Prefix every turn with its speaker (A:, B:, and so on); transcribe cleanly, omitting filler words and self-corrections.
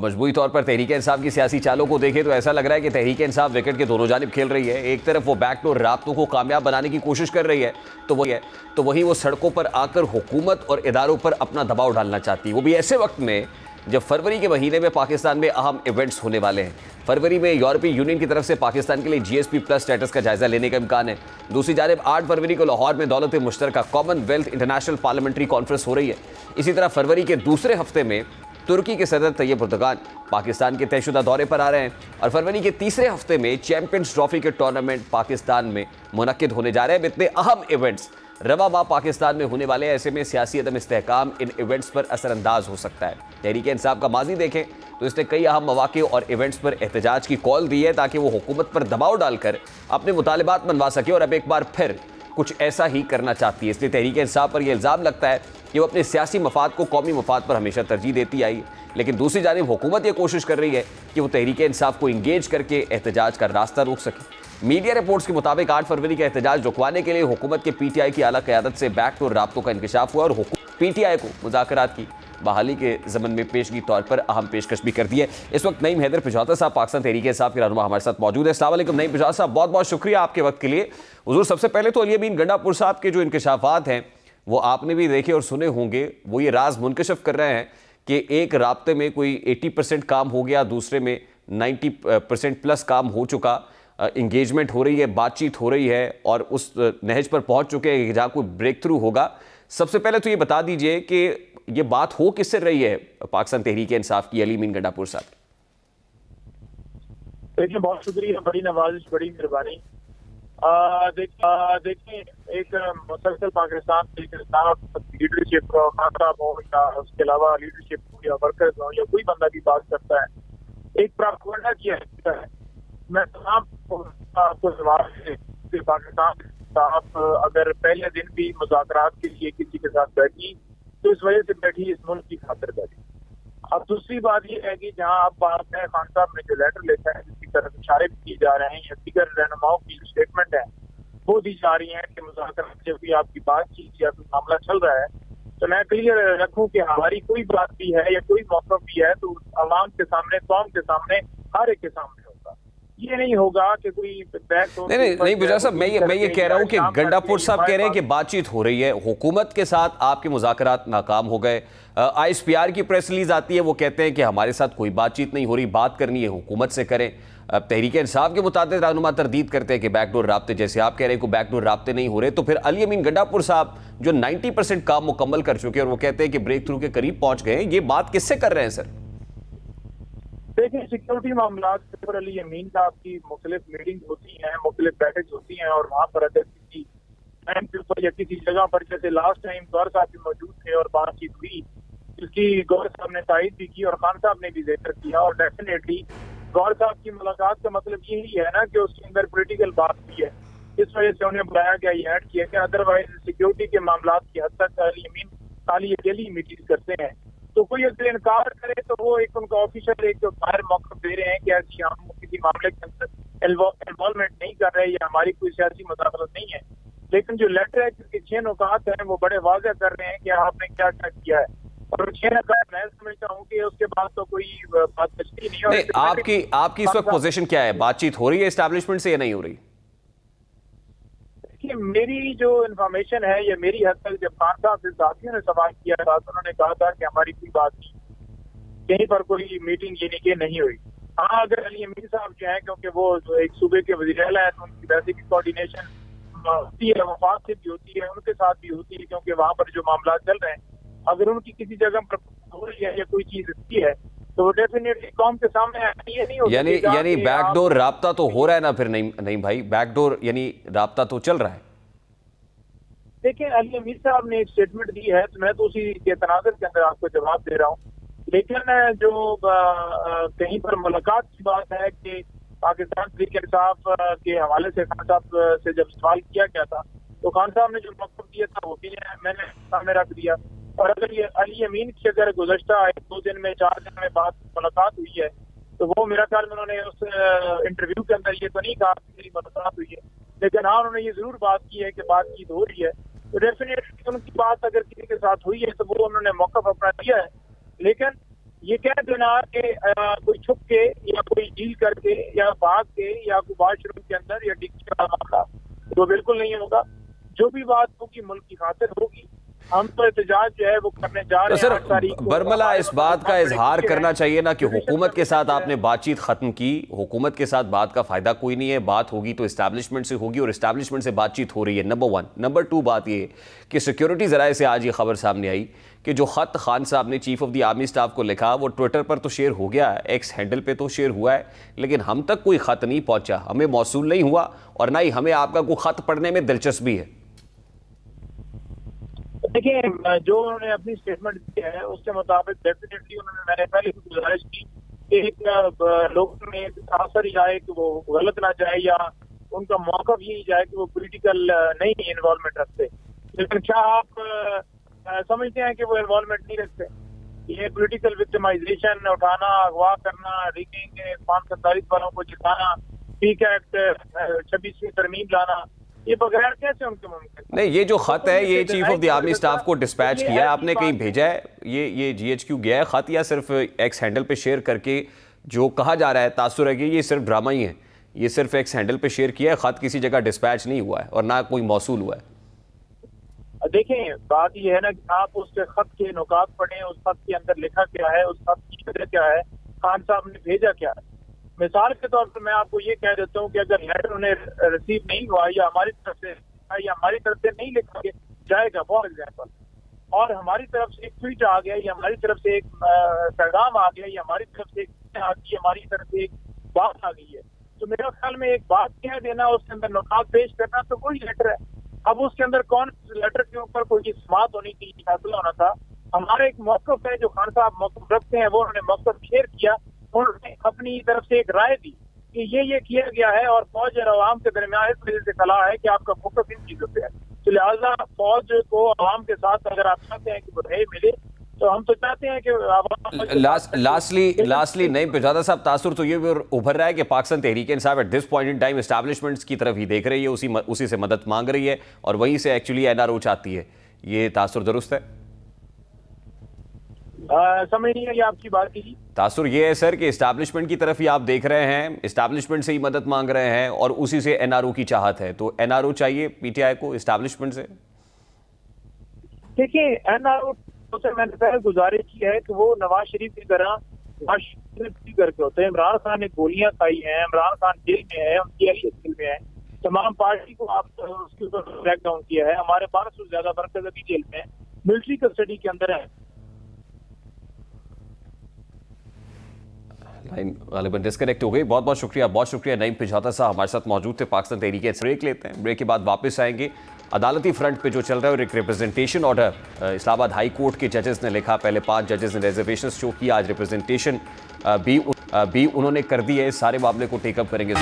A: मजबूरी तौर पर तहरीक इंसाफ की सियासी चालों को देखें तो ऐसा लग रहा है कि तहरीक इंसाफ विकेट के दोनों जानिब खेल रही है। एक तरफ वो बैकडोर राब्तों को कामयाब बनाने की कोशिश कर रही है तो वही वो सड़कों पर आकर हुकूमत और इदारों पर अपना दबाव डालना चाहती है, वो भी ऐसे वक्त में जब फरवरी के महीने में पाकिस्तान में अहम इवेंट्स होने वाले हैं। फरवरी में यूरोपीय यूनियन की तरफ से पाकिस्तान के लिए GSP+ स्टेटस का जायजा लेने का इम्कान है। दूसरी जानिब 8 फरवरी को लाहौर में दौलत मुश्तरका कॉमनवेल्थ इंटरनेशनल पार्लियामेंट्री कॉन्फ्रेंस हो रही है। इसी तरह फरवरी के दूसरे हफ्ते में तुर्की के सदर तैयब एर्दोगान पाकिस्तान के तयशुदा दौरे पर आ रहे हैं और फरवरी के तीसरे हफ्ते में चैंपियंस ट्रॉफी के टूर्नामेंट पाकिस्तान में मुनक्किद होने जा रहे हैं। इतने अहम इवेंट्स रवा माह पाकिस्तान में होने वाले हैं, ऐसे में सियासी अदम इस्तेहकाम इन इवेंट्स पर असरअंदाज हो सकता है। तहरीक इंसाफ का माजी देखें तो इसने कई अहम मौके और इवेंट्स पर एहतजाज की कॉल दी है ताकि वो हुकूमत पर दबाव डालकर अपने मुतालिबात मनवा सके और अब एक बार फिर कुछ ऐसा ही करना चाहती है। इसलिए तहरीक इंसाफ पर यह इल्ज़ाम लगता है कि वो अपने सियासी मफाद को कौमी मफाद पर हमेशा तरजीह देती आई है, लेकिन दूसरी जानिब हुकूमत ये कोशिश कर रही है कि वो तहरीक इंसाफ को इंगेज करके एहतजाज का रास्ता रोक सके। मीडिया रिपोर्ट्स के मुताबिक 8 फरवरी का एहतजाज रुकवाने के लिए हुकूमत के PTI की आला क़यादत से बैकडोर राब्तों का इंकशाफ हुआ और PTI को मुज़ाकरात की बहाली के ज़मन में पेशगी तौर पर अहम पेशकश भी कर दी है। इस वक्त नईम हैदर पिछौता साहब पाकिस्तान तहरीक इंसाफ के रहनुमा हमारे साथ मौजूद है। अस्सलाम वालेकुम नईम पिछौता साहब, बहुत बहुत शुक्रिया आपके वक्त के लिए। हुजूर, सबसे पहले तो अली अमीन गंडापुर साहब के जो इंकशाफात हैं वो आपने भी देखे और सुने होंगे। वो ये राज मुनकशफ कर रहे हैं कि एक राब्ते में कोई 80% काम हो गया, दूसरे में 90% प्लस काम हो चुका, इंगेजमेंट हो रही है, बातचीत हो रही है और उस नहज पर पहुंच चुके हैं जहां कोई ब्रेक थ्रू होगा। सबसे पहले तो ये बता दीजिए कि ये बात हो किससे रही है पाकिस्तान तहरीक इंसाफ की, अली अमीन गंडापुर साहब?
B: देखिए, बहुत शुक्रिया, बड़ी नवाजिश, बड़ी मेहरबानी। देखिए, एक मुसलसल पाकिस्तान लीडरशिप खान साहब हो या उसके अलावा लीडरशिप हो या वर्कर्स हो या कोई बंदा भी बात करता है, एक प्रोपेगेंडा किया है। मैं तमाम आपको जवाब दे पाकिस्तान साहब अगर पहले दिन भी मुज़ाकरात के लिए किसी के साथ बैठी तो इस वजह से बैठी, इस मुल्क की खातिर बैठी। अब दूसरी बात यह है कि जहां आप बात है, खान साहब ने जो लेटर लिखा है जिसकी तरफ इशारे भी किए जा रहे हैं या दीगर रहनुमाओं की जो स्टेटमेंट है वो दी जा रही है कि मुज़ाकरात जब भी आपकी बातचीत या कोई मामला चल रहा है तो मैं क्लियर रखूं कि हमारी कोई बात भी है या कोई मौका भी है तो आवाम के सामने, कौम के सामने, हर एक के सामने होगा। ये नहीं होगा कि कोई
A: नहीं बुझा साहब, मैं ये कह रहा हूँ कि गंडापुर साहब कह रहे हैं कि बातचीत हो रही है, हुकूमत के साथ आपके मुज़ाकरात नाकाम हो गए। ISPR की प्रेस रिलीज आती है, वो कहते हैं कि हमारे साथ कोई बातचीत नहीं हो रही, बात करनी है हुकूमत से करें। तहरीक इंसाफ के मुताबिक रहनुमा तरदीद करते हैं कि बैकडोर राब्ते, जैसे आप कह रहे हैं कि बैकडोर राब्ते नहीं हो रहे, तो फिर अली अमीन गंडापुर साहब जो 90% काम मुकम्मल कर चुके हैं और वो कहते हैं कि ब्रेक थ्रू के करीब पहुंच गए, ये बात किससे कर रहे हैं सर?
B: देखिए, सिक्योरिटी मामला पर अली अमीन साहब की मुख्तलिफ मीटिंग होती हैं, मुख्तलिफ बैठक होती हैं और वहाँ पर अगर किसी टाइम पर या किसी जगह पर, जैसे लास्ट टाइम गौर साहब भी मौजूद थे और बातचीत हुई जिसकी गौर साहब ने तायद भी की और खान साहब ने भी जिक्र किया, और डेफिनेटली गौर साहब की मुलाकात का मतलब यही है ना कि उसके अंदर पोलिटिकल बात भी है, इस वजह से उन्हें बुलाया गया, ये ऐड किया गया। अदरवाइज सिक्योरिटी के मामला की हद तक अली अमीन खाली अकेली मीटिंग करते हैं, तो कोई अगर इनकार करे तो वो एक उनका ऑफिशियल एक बाहर मौका दे रहे हैं कि ऐसी हम किसी मामले के अंदर इन्वॉल्वमेंट नहीं कर रहे या हमारी कोई सियासी मुदाखलत नहीं है। लेकिन जो लेटर है जिसके 6 नुकात हैं वो बड़े वाज़ेह कर रहे हैं कि आपने क्या क्या किया है, और 6 नुकात मैं समझता हूँ कि उसके बाद तो कोई बात बचती नहीं।
A: आपकी इस वक्त पोजीशन क्या है? बातचीत हो रही है एस्टैब्लिशमेंट से या नहीं हो रही?
B: मेरी जो इन्फॉर्मेशन है या मेरी हद तक, जब खान साहब से साथियों ने सवाल किया था तो उन्होंने कहा था कि हमारी कोई बात नहीं, कहीं पर कोई मीटिंग ये नहीं कि नहीं हुई। हाँ, अगर अली अमीन साहब जो है, क्योंकि वो जो एक सूबे के वज़ीर आला है तो उनकी वैसे भी कोऑर्डिनेशन होती है, वफाक से भी होती है, उनके साथ भी होती है, क्योंकि वहाँ पर जो मामला चल रहे हैं अगर उनकी किसी जगह पर हो रही है या कोई चीज अच्छी है तो वो डेफिनेटली कौम के सामने ये नहीं होता।
A: यानी बैकडोर राब्ता तो हो रहा है ना फिर? नहीं भाई, बैकडोर यानी राब्ता तो चल रहा है।
B: देखिए, अली अमीर साहब ने एक स्टेटमेंट दी है तो मैं तो उसी के तनाज़ुर के अंदर आपको जवाब दे रहा हूँ, लेकिन जो कहीं पर मुलाकात की बात है कि पाकिस्तान तहरीक इंसाफ के हवाले से खान साहब से जब सवाल किया गया था तो खान साहब ने जो मौक़िफ़ दिया था वो भी मैंने सामने रख दिया। और अगर ये अली अमीन की अगर गुज़श्ता 2 दिन में 4 दिन में बाद मुलाकात हुई है तो वो मेरा ख्याल में उन्होंने उस इंटरव्यू के अंदर ये तो नहीं कहा कि मेरी मुलाकात हुई है, लेकिन हाँ उन्होंने ये जरूर बात की है कि बातचीत हो रही है। तो डेफिनेटली उनकी बात अगर किसी के साथ हुई है तो वो उन्होंने मौक़िफ़ अपना दिया है, लेकिन ये कह देना कि कोई छुप के या कोई डील करके या भाग के या कोई वाशरूम के अंदर या डिक्की का मामला, वो बिल्कुल नहीं होगा। जो भी बात होगी मुल्क की खातिर होगी। हम तो एहतजाज जो है वो करने जा रहे हैं।
A: तो सर बरमला इस बात का इजहार करना चाहिए ना कि हुकूमत के साथ आपने बातचीत खत्म की, हुकूमत के साथ बात का फायदा कोई नहीं है, बात होगी तो इस्टेब्लिशमेंट से होगी और इस्टेब्लिशमेंट से बातचीत हो रही है, नंबर 1। नंबर 2 बात ये कि सिक्योरिटी ज़राए से आज ये खबर सामने आई कि जो ख़त खान साहब ने chief of the army staff को लिखा वो ट्विटर पर तो शेयर हो गया है, एक्स हैंडल पे तो शेयर हुआ है, लेकिन हम तक कोई ख़त नहीं पहुंचा, हमें मौसूल नहीं हुआ और ना ही हमें आपका कोई ख़त पढ़ने में दिलचस्पी है।
B: देखिए, जो उन्होंने अपनी स्टेटमेंट दी है उसके मुताबिक डेफिनेटली उन्होंने, मैंने पहले भी गुजारिश की कि एक लोगों में असर जाए कि वो गलत ना जाए या उनका मौका यही जाए कि वो पॉलिटिकल नहीं इन्वॉल्वमेंट रखते, लेकिन क्या आप समझते हैं कि वो इन्वॉल्वमेंट नहीं रखते? ये पॉलिटिकल विक्टिमाइजेशन उठाना, अगवा करना, रिगिंग, 547 वालों को जिताना, पीक एक्ट 26वीं तरमीम लाना, ये बगैर कैसे उनके मुमकिन?
A: नहीं, ये जो खत है ये chief of the army staff को डिस्पैच किया है, आपने कहीं भेजा है? ये GHQ गया है खत या सिर्फ एक्स हैंडल पे शेयर करके जो कहा जा रहा है तासुर है कि ये सिर्फ ड्रामा ही है, ये सिर्फ एक्स हैंडल पे शेयर किया है, खत किसी जगह डिस्पैच नहीं हुआ है और ना कोई मौसूल हुआ है?
B: देखें, बात ये है ना कि आप उसके खत के नुकात पढ़ें, उस खत के अंदर लिखा क्या है, उस खत की वजह क्या है, खान साहब ने भेजा क्या है। मिसाल के तौर पर मैं आपको ये कह देता हूँ कि अगर लेटर उन्हें रिसीव नहीं हुआ या हमारी तरफ से नहीं लिखा जाएगा फॉर एग्जाम्पल, और हमारी तरफ से एक ट्वीट आ गया या हमारी तरफ से एक पैगाम आ गया या हमारी तरफ से हमारी तरफ से एक बात आ गई है, तो मेरे ख्याल में एक बात कह देना, उसके अंदर नुकात पेश करना, तो वही लेटर है। अब उसके अंदर कौन लेटर के ऊपर कोई समात होनी थी, फैसला होना था। हमारा एक मौकफ है जो खान साहब मौकफ रखते हैं, वो उन्होंने मौकफ शेयर किया, उन्होंने अपनी तरफ से एक राय दी कि ये किया गया है और फौज और अवाम के दरमियान इस वजह से खला है कि आपका फोकस इन चीजों पे है, तो लिहाजा फौज को अवाम के साथ अगर आप चाहते हैं कि वो रहे मिले, तो हम तो चाहते हैं कि
A: लास्टली नहीं पिजादा साहब, तासुर तो ये उभर रहा है कि Pakistan Tehreek Insaf at this point in time establishments की तरफ ही देख रही है, उसी से मदद मांग रही है और वहीं से एक्चुअली NRO चाहती है, ये तासुर दुरुस्त है?
B: समझ नहीं आई आपकी बात की।
A: तासुर ये है सर कि एस्टैब्लिशमेंट की तरफ ही आप देख रहे हैं, एस्टैब्लिशमेंट से ही मदद मांग रहे हैं और उसी से NRO की चाहत है, तो NRO चाहिए PTI को एस्टैब्लिशमेंट से?
B: देखिए, NRO से मैंने पहले गुजारिश की है कि वो नवाज शरीफ की तरह करके होते हैं। इमरान खान ने गोलियां खाई हैं, इमरान खान जेल में है, उनकी अहलियत जेल में है, तमाम पार्टी को आप उसके ऊपर क्रैकडाउन किया है, हमारे 1200 से ज्यादा वर्कर्स अभी जेल में है, मिलिट्री कस्टडी के अंदर है।
A: लाइन गालिबन डिस्कनेक्ट हो गई। बहुत शुक्रिया नईम पिजादा साहब हमारे साथ मौजूद थे। पाकिस्तान तहरीक इंसाफ। ब्रेक लेते हैं, ब्रेक के बाद वापस आएंगे। अदालती फ्रंट पे जो चल रहा है और एक representation order Islamabad high court के जजेस ने लिखा, पहले 5 जजेस ने रिजर्वेशन शो किया, आज रिप्रेजेंटेशन भी उन्होंने कर दी है। इस सारे मामले को टेकअप करेंगे।